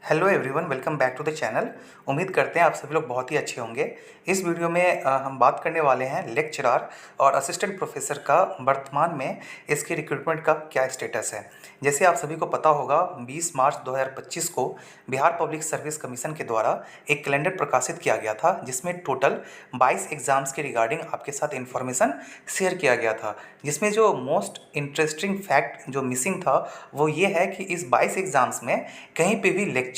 Hello everyone, welcome back to the channel. उम्मीद करते हैं आप सभी लोग बहुत ही अच्छे होंगे। इस वीडियो में हम बात करने वाले हैं लेक्चरर और असिस्टेंट प्रोफेसर का वर्तमान में इसके रिक्रूटमेंट का क्या स्टेटस है। जैसे आप सभी को पता होगा, 20 मार्च 2025 को बिहार पब्लिक सर्विस कमीशन के द्वारा एक कैलेंडर प्रकाशित किया गया था, जिसमें टोटल 22 एग्ज़ाम्स के रिगार्डिंग आपके साथ इन्फॉर्मेशन शेयर किया गया था। जिसमें जो मोस्ट इंटरेस्टिंग फैक्ट जो मिसिंग था वो ये है कि इस 22 एग्ज़ाम्स में कहीं पे भी लेक्चरर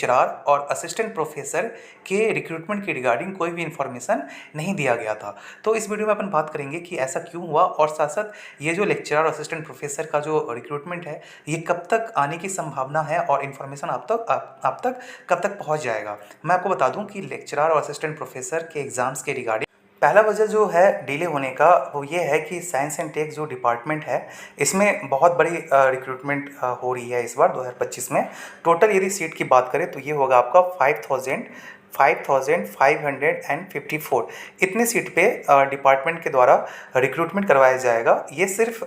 और असिस्टेंट प्रोफेसर के रिक्रूटमेंट के रिगार्डिंग कोई भी इन्फॉर्मेशन नहीं दिया गया था। तो इस वीडियो में अपन बात करेंगे कि ऐसा क्यों हुआ, और साथ साथ ये जो लेक्चरर और असिस्टेंट प्रोफेसर का जो रिक्रूटमेंट है ये कब तक आने की संभावना है और इन्फॉर्मेशन आप तक कब तक पहुंच जाएगा। मैं आपको बता दूं कि लेक्चरर और असिस्टेंट प्रोफेसर के एग्ज़ाम्स के रिगार्डिंग पहला वजह जो है डिले होने का वो ये है कि साइंस एंड टेक जो डिपार्टमेंट है इसमें बहुत बड़ी रिक्रूटमेंट हो रही है इस बार 2025 में। टोटल यदि सीट की बात करें तो ये होगा आपका 5554 इतने सीट पे डिपार्टमेंट के द्वारा रिक्रूटमेंट करवाया जाएगा। ये सिर्फ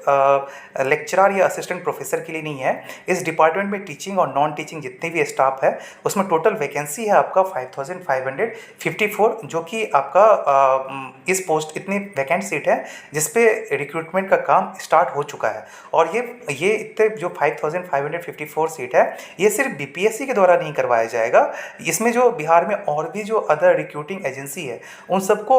लेक्चरर या असिस्टेंट प्रोफेसर के लिए नहीं है। इस डिपार्टमेंट में टीचिंग और नॉन टीचिंग जितने भी स्टाफ है उसमें टोटल वैकेंसी है आपका 5554, जो कि आपका इस पोस्ट इतनी वैकेंट सीट है जिसपे रिक्रूटमेंट का काम स्टार्ट हो चुका है। और ये इतने जो 5554 सीट है ये सिर्फ बीपीएससी के द्वारा नहीं करवाया जाएगा। इसमें जो बिहार में और भी जो अदर रिक्रूटिंग एजेंसी है उन सबको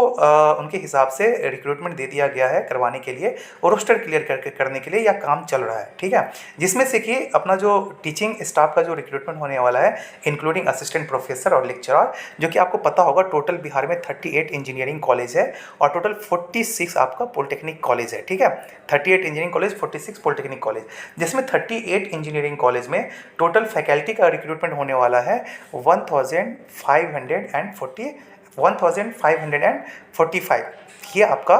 उनके हिसाब से रिक्रूटमेंट दे दिया गया है करवाने के लिए और रोस्टर क्लियर करने के लिए या काम चल रहा है, ठीक है। जिसमें से कि अपना जो टीचिंग स्टाफ का जो रिक्रूटमेंट होने वाला है इंक्लूडिंग असिस्टेंट प्रोफेसर और लेक्चरर, जो कि आपको पता होगा टोटल बिहार में 38 इंजीनियरिंग कॉलेज है और टोटल 46 आपका पॉलिटेक्निक कॉलेज है, ठीक है। 38 इंजीनियरिंग कॉलेज, 46 पॉलिटेक्निक कॉलेज, जिसमें 38 इंजीनियरिंग कॉलेज में टोटल फैकल्टी का रिक्रूटमेंट होने वाला है 1545। ये आपका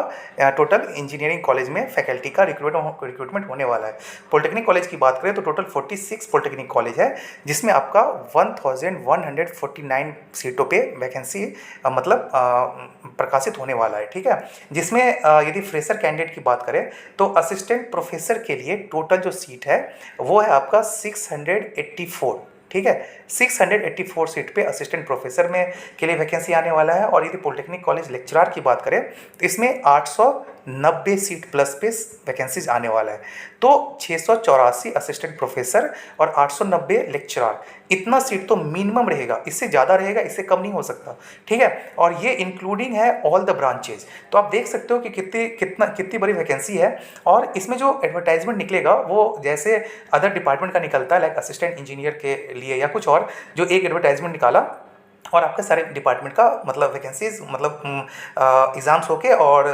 टोटल इंजीनियरिंग कॉलेज में फैकल्टी का रिक्रूटमेंट होने वाला है। पॉलिटेक्निक कॉलेज की बात करें तो टोटल 46 पॉलिटेक्निक कॉलेज है, जिसमें आपका 1149 सीटों पे वैकेंसी मतलब प्रकाशित होने वाला है, ठीक है। जिसमें यदि फ्रेशर कैंडिडेट की बात करें तो असिस्टेंट प्रोफेसर के लिए टोटल जो सीट है वो है आपका 684, ठीक है। 684 सीट पे असिस्टेंट प्रोफेसर में के लिए वैकेंसी आने वाला है। और यदि पॉलिटेक्निक कॉलेज लेक्चरर की बात करें तो इसमें 890 सीट प्लस पे वैकेंसीज आने वाला है। तो 684 असिस्टेंट प्रोफेसर और 890 लेक्चरर, इतना सीट तो मिनिमम रहेगा, इससे ज़्यादा रहेगा, इससे कम नहीं हो सकता, ठीक है। और ये इंक्लूडिंग है ऑल द ब्रांचेज। तो आप देख सकते हो कि कितनी बड़ी वैकेंसी है। और इसमें जो एडवर्टाइजमेंट निकलेगा वो जैसे अदर डिपार्टमेंट का निकलता है, लाइक असिस्टेंट इंजीनियर के लिए या कुछ और, जो एक एडवर्टाइजमेंट निकाला और आपके सारे डिपार्टमेंट का मतलब वैकेंसीज मतलब एग्ज़ाम्स होके और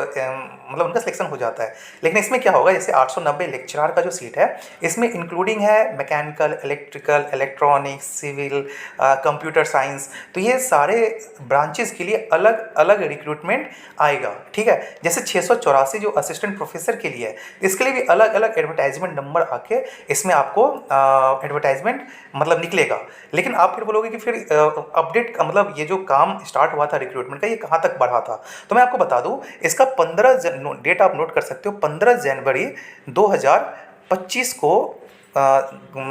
मतलब उनका सिलेक्शन हो जाता है। लेकिन इसमें क्या होगा, जैसे 890 लेक्चरर का जो सीट है इसमें इंक्लूडिंग है mechanical, electrical, electronics, civil, computer science, तो ये सारे ब्रांचेस के लिए अलग अलग रिक्रूटमेंट आएगा, ठीक है। जैसे 684 जो असिस्टेंट प्रोफेसर के लिए है इसके लिए भी अलग अलग एडवर्टाइजमेंट नंबर आके इसमें आपको एडवर्टाइजमेंट मतलब निकलेगा। लेकिन आप फिर बोलोगे कि फिर अपडेट मतलब ये जो काम स्टार्ट हुआ था रिक्रूटमेंट का ये कहाँ तक बढ़ा था, तो मैं आपको बता दूं इसका 15 डेट आप नोट कर सकते हो, 15 जनवरी 2025 को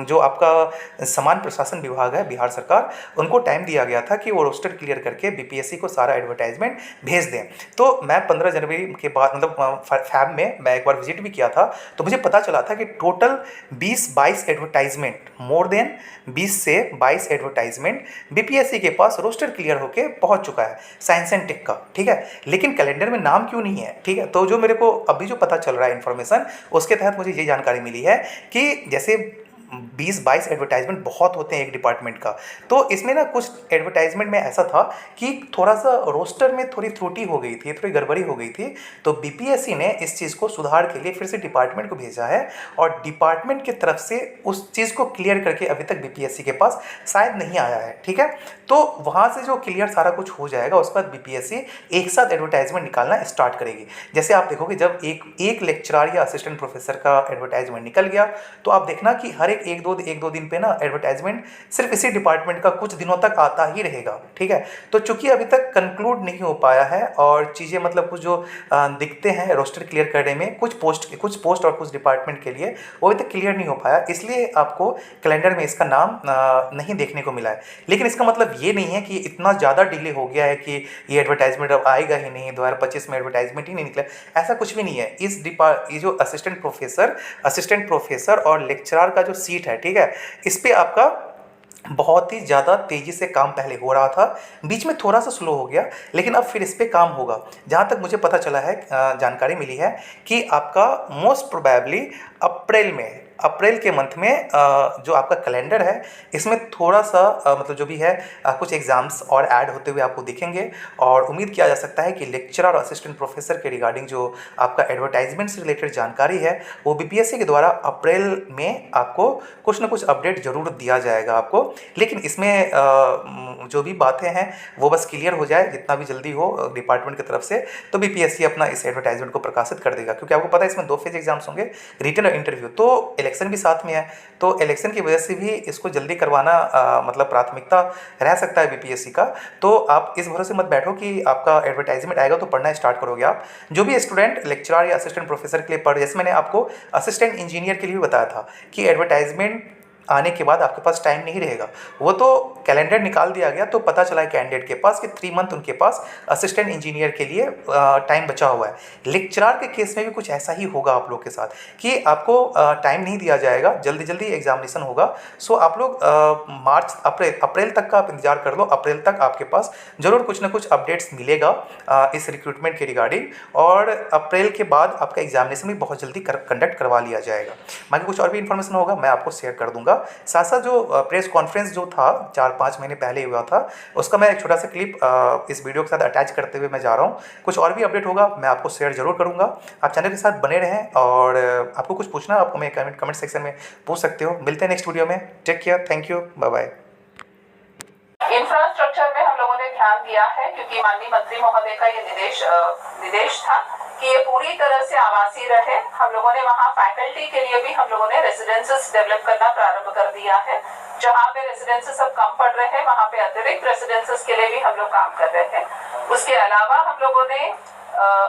जो आपका समान प्रशासन विभाग है बिहार सरकार, उनको टाइम दिया गया था कि वो रोस्टर क्लियर करके बीपीएससी को सारा एडवर्टाइजमेंट भेज दें। तो मैं 15 जनवरी के बाद मतलब फैब में मैं एक बार विजिट भी किया था, तो मुझे पता चला था कि टोटल 20-22 एडवर्टाइजमेंट, मोर देन 20 से 22 एडवर्टाइजमेंट बीपीएससी के पास रोस्टर क्लियर होके पहुंच चुका है साइंस एंड टेक का, ठीक है। लेकिन कैलेंडर में नाम क्यों नहीं है, ठीक है। तो जो मेरे को अभी जो पता चल रहा है इन्फॉर्मेशन, उसके तहत मुझे ये जानकारी मिली है कि जैसे 20-22 एडवर्टाइजमेंट बहुत होते हैं एक डिपार्टमेंट का, तो इसमें ना कुछ एडवर्टाइजमेंट में ऐसा था कि थोड़ा सा रोस्टर में थोड़ी त्रुटि हो गई थी, थोड़ी गड़बड़ी हो गई थी। तो बीपीएससी ने इस चीज़ को सुधार के लिए फिर से डिपार्टमेंट को भेजा है और डिपार्टमेंट की तरफ से उस चीज़ को क्लियर करके अभी तक बीपीएससी के पास शायद नहीं आया है, ठीक है। तो वहाँ से जो क्लियर सारा कुछ हो जाएगा उसके बाद बीपीएससी एक साथ एडवर्टाइजमेंट निकालना स्टार्ट करेगी। जैसे आप देखोगे जब एक लेक्चरर या असिस्टेंट प्रोफेसर का एडवर्टाइजमेंट निकल गया तो आप देखना कि हर एक दो दिन पे ना एडवर्टाइजमेंट सिर्फ इसी डिपार्टमेंट का कुछ दिनों तक आता ही रहेगा, ठीक है। तो चूंकि अभी तक कंक्लूड नहीं हो पाया है और चीज़ें मतलब कुछ जो दिखते हैं रोस्टर क्लियर करने में, कुछ पोस्ट और कुछ डिपार्टमेंट के लिए वो अभी तक क्लियर नहीं हो पाया, इसलिए आपको कैलेंडर में इसका नाम नहीं देखने को मिला है। लेकिन इसका मतलब ये नहीं है कि इतना ज़्यादा डिले हो गया है कि ये एडवर्टाइजमेंट अब आएगा ही नहीं, 2025 में एडवर्टाइजमेंट ही नहीं निकला, ऐसा कुछ भी नहीं है। ये जो असिस्टेंट प्रोफेसर और लेक्चरर का जो सीट है, ठीक है, इस पर आपका बहुत ही ज़्यादा तेज़ी से काम पहले हो रहा था, बीच में थोड़ा सा स्लो हो गया, लेकिन अब फिर इस पे काम होगा। जहाँ तक मुझे पता चला है, जानकारी मिली है कि आपका मोस्ट प्रोबेबली अप्रैल के मंथ में जो आपका कैलेंडर है इसमें थोड़ा सा मतलब जो भी है कुछ एग्ज़ाम्स और ऐड होते हुए आपको दिखेंगे, और उम्मीद किया जा सकता है कि लेक्चरर और असिस्टेंट प्रोफेसर के रिगार्डिंग जो आपका एडवर्टाइजमेंट से रिलेटेड जानकारी है वो बीपीएससी के द्वारा अप्रैल में आपको कुछ ना कुछ अपडेट ज़रूर दिया जाएगा आपको। लेकिन इसमें जो भी बातें हैं वो बस क्लियर हो जाए जितना भी जल्दी हो डिपार्टमेंट की तरफ से, तो बीपीएससी अपना इस एडवर्टाइजमेंट को प्रकाशित कर देगा। क्योंकि आपको पता है इसमें 2 फेज एग्जाम्स होंगे, रिटन और इंटरव्यू, तो इलेक्शन भी साथ में है, तो इलेक्शन की वजह से भी इसको जल्दी करवाना मतलब प्राथमिकता रह सकता है बीपीएससी का। तो आप इस भरोसे मत बैठो कि आपका एडवर्टाइजमेंट आएगा तो पढ़ना स्टार्ट करोगे आप। जो भी स्टूडेंट लेक्चरर या असिस्टेंट प्रोफेसर के लिए पढ़, जैसे मैंने आपको असिस्टेंट इंजीनियर के लिए भी बताया था कि एडवर्टाइजमेंट आने के बाद आपके पास टाइम नहीं रहेगा, वो तो कैलेंडर निकाल दिया गया तो पता चला है कैंडिडेट के पास कि 3 मंथ उनके पास असिस्टेंट इंजीनियर के लिए टाइम बचा हुआ है। लेक्चरर के केस में भी कुछ ऐसा ही होगा आप लोग के साथ कि आपको टाइम नहीं दिया जाएगा, जल्दी जल्दी एग्जामिनेशन होगा। सो आप लोग अप्रैल तक का आप इंतजार कर लो, अप्रैल तक आपके पास ज़रूर कुछ ना कुछ अपडेट्स मिलेगा इस रिक्रूटमेंट के रिगार्डिंग, और अप्रैल के बाद आपका एग्जामिनेशन भी बहुत जल्दी कंडक्ट करवा लिया जाएगा। बाकी कुछ और भी इन्फॉर्मेशन होगा मैं आपको शेयर कर दूंगा। साथ साथ जो प्रेस कॉन्फ्रेंस जो था 4-5 महीने पहले हुआ था, उसका मैं एक छोटा सा क्लिप इस वीडियो के साथ अटैच करते हुए मैं जा रहा हूँ। कुछ और भी अपडेट होगा मैं आपको शेयर जरूर करूँगा। आप चैनल के साथ बने रहें, और आपको कुछ पूछना है आपको मैं कमेंट सेक्शन में पूछ सकते हो। मिलते हैं नेक्स्ट वीडियो में। Take care, thank you, bye bye. Infrastructure में हम लोगों ने ध्यान दिया है क्योंकि माननीय मंत्री महोदय का ये निर्देश था कि ये पूरी तरह से आवासीय रहे। हम लोगों ने वहाँ फैकल्टी के लिए भी हम लोगों ने रेसिडेंसेस डेवलप करना प्रारंभ कर दिया है। जहाँ पे रेसिडेंसेस अब कम पड़ रहे हैं वहाँ पे अतिरिक्त रेसिडेंसेस के लिए भी हम लोग काम कर रहे हैं। उसके अलावा हम लोगों ने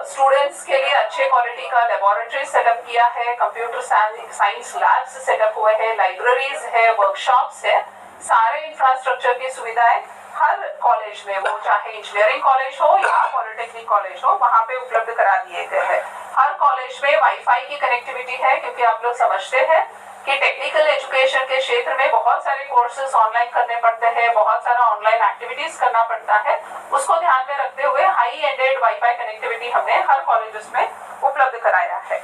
स्टूडेंट्स के लिए अच्छे क्वालिटी का लेबोरेटरी सेटअप किया है, कंप्यूटर साइंस लैब्स सेटअप हुए हैं, लाइब्रेरीज है, वर्कशॉप्स है, सारे इंफ्रास्ट्रक्चर की सुविधाएं हर कॉलेज में, वो चाहे इंजीनियरिंग कॉलेज हो या पॉलिटेक्निक कॉलेज हो, वहाँ पे उपलब्ध करा दिए गए हैं। हर कॉलेज में वाईफाई की कनेक्टिविटी है क्योंकि आप लोग समझते हैं कि टेक्निकल एजुकेशन के क्षेत्र में बहुत सारे कोर्सेज ऑनलाइन करने पड़ते हैं, बहुत सारा ऑनलाइन एक्टिविटीज करना पड़ता है। उसको ध्यान में रखते हुए हाई एंडेड वाईफाई कनेक्टिविटी हमने हर कॉलेजेस में उपलब्ध कराया है।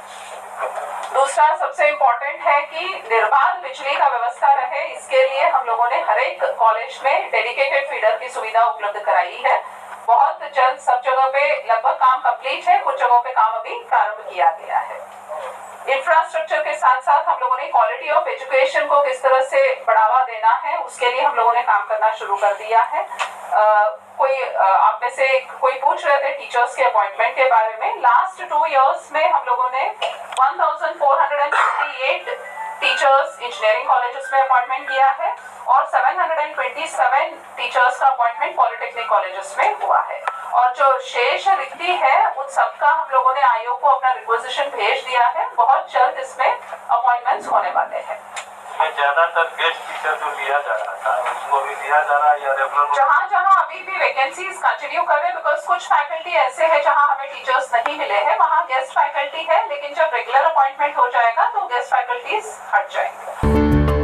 दूसरा सबसे इम्पोर्टेंट है कि निर्बाध बिजली का व्यवस्था रहे, इसके लिए हम लोगों ने हर एक कॉलेज में डेडिकेटेड फीडर की सुविधा उपलब्ध कराई है। बहुत जल्द सब जगह पे लगभग काम कंप्लीट है, कुछ जगहों पे काम अभी प्रारंभ किया गया है। इंफ्रास्ट्रक्चर के साथ साथ हम लोगों ने क्वालिटी ऑफ एजुकेशन को किस तरह से बढ़ावा देना है उसके लिए हम लोगों ने काम करना शुरू कर दिया है। आप में से कोई पूछ रहे थे टीचर्स के अपॉइंटमेंट के बारे में। लास्ट 2 इयर्स में हम लोगों ने 1458 टीचर्स इंजीनियरिंग कॉलेजेस में अपॉइंटमेंट किया है और 727 टीचर्स का अपॉइंटमेंट पॉलिटेक्निक कॉलेजेस में हुआ है। और जो शेष रिक्ति है उन सबका हम लोगों ने आयोग को अपना रिक्वेजिशन भेज दिया है। बहुत जल्द इसमें अपॉइंटमेंट्स होने वाले हैं। ज्यादातर गेस्ट टीचर जो लिया जा रहा था उसको भी लिया जा रहा है या रेगुलर? जहाँ अभी भी वैकेंसीज कंटिन्यू कर रहे हैं, बिकॉज कुछ फैकल्टी ऐसे है जहाँ हमें टीचर्स नहीं मिले हैं, वहाँ गेस्ट फैकल्टी है, लेकिन जब रेगुलर अपॉइंटमेंट हो जाएगा तो गेस्ट फैकल्टीज हट जाएंगे।